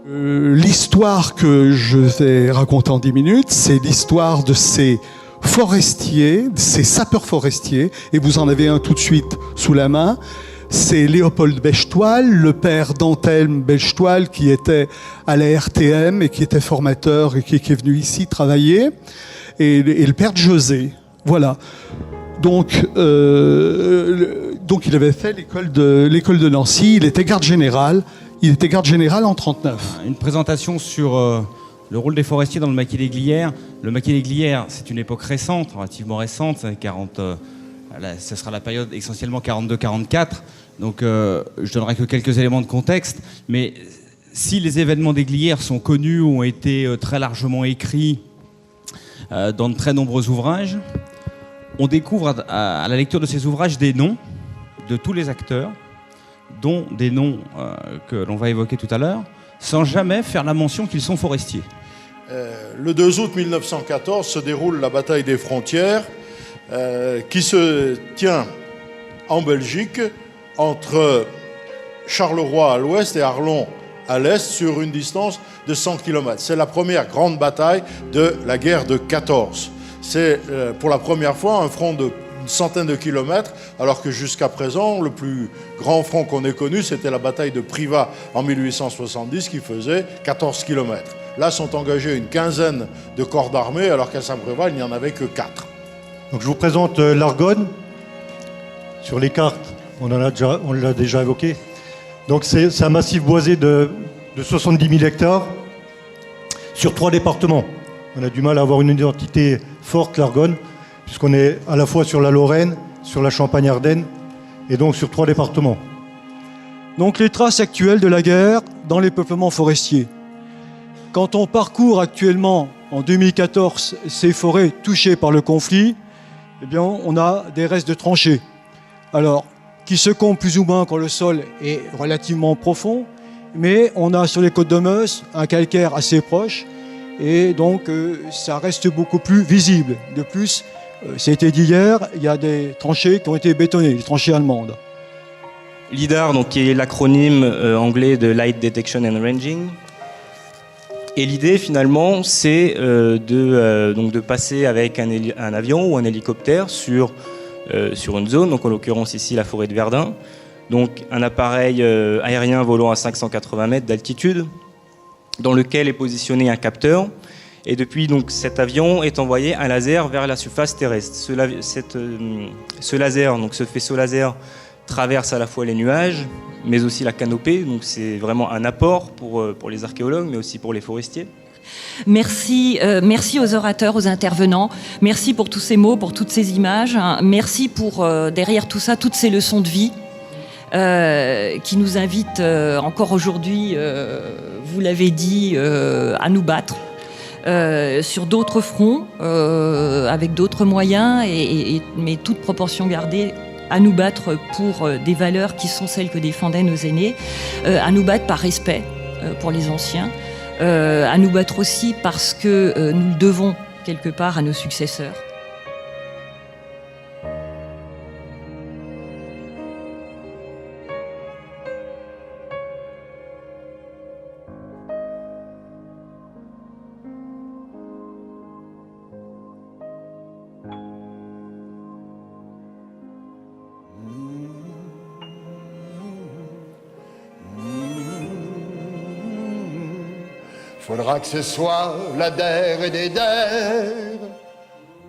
L'histoire que je vais raconter en 10 minutes, c'est l'histoire de ces forestiers, ces sapeurs forestiers, et vous en avez un tout de suite sous la main. C'est Léopold Bechtoil, le père d'Anthelme Bechtoil, qui était à la RTM et qui était formateur et qui est venu ici travailler, et le père de José. Voilà. Donc il avait fait l'école de Nancy, il était garde général. Il était garde général en 1939. Une présentation sur le rôle des forestiers dans le maquis des Glières. Le maquis des Glières, c'est une époque récente, relativement récente, ce sera la période essentiellement 42-44. Donc je donnerai que quelques éléments de contexte. Mais si les événements des Glières sont connus, ont été très largement écrits dans de très nombreux ouvrages, on découvre à la lecture de ces ouvrages des noms de tous les acteurs, dont des noms que l'on va évoquer tout à l'heure, sans jamais faire la mention qu'ils sont forestiers. Le 2 août 1914 se déroule la bataille des frontières qui se tient en Belgique entre Charleroi à l'ouest et Arlon à l'est sur une distance de 100 km. C'est la première grande bataille de la guerre de 14. C'est pour la première fois un front de une centaine de kilomètres, alors que jusqu'à présent, le plus grand front qu'on ait connu, c'était la bataille de Privas en 1870, qui faisait 14 kilomètres. Là sont engagés une quinzaine de corps d'armée, alors qu'à Saint-Bréval, il n'y en avait que 4. Donc je vous présente l'Argonne. Sur les cartes, on l'a déjà évoqué. Donc c'est un massif boisé de 70 000 hectares sur 3 départements. On a du mal à avoir une identité forte, l'Argonne, puisqu'on est à la fois sur la Lorraine, sur la Champagne-Ardenne, et donc sur 3 départements. Donc les traces actuelles de la guerre dans les peuplements forestiers. Quand on parcourt actuellement, en 2014, ces forêts touchées par le conflit, eh bien, on a des restes de tranchées. Alors, qui se comptent plus ou moins quand le sol est relativement profond, mais on a sur les côtes de Meuse un calcaire assez proche, et donc ça reste beaucoup plus visible. De plus, ça a été dit hier, il y a des tranchées qui ont été bétonnées, les tranchées allemandes. LIDAR, donc, qui est l'acronyme anglais de Light Detection and Ranging. Et l'idée, finalement, c'est de passer avec un avion ou un hélicoptère sur une zone, donc en l'occurrence ici la forêt de Verdun. Donc un appareil aérien volant à 580 mètres d'altitude, dans lequel est positionné un capteur. Et depuis donc, cet avion est envoyé un laser vers la surface terrestre. Ce laser, donc ce faisceau laser, traverse à la fois les nuages, mais aussi la canopée. Donc c'est vraiment un apport pour les archéologues, mais aussi pour les forestiers. Merci, merci aux orateurs, aux intervenants. Merci pour tous ces mots, pour toutes ces images. Merci pour, derrière tout ça, toutes ces leçons de vie qui nous invitent encore aujourd'hui, vous l'avez dit, à nous battre. Sur d'autres fronts, avec d'autres moyens, mais toute proportion gardée, à nous battre pour des valeurs qui sont celles que défendaient nos aînés, à nous battre par respect pour les anciens, à nous battre aussi parce que nous le devons quelque part à nos successeurs. Faudra que ce soit la der et des der,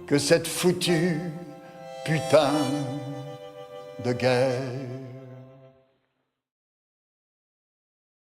que cette foutue putain de guerre.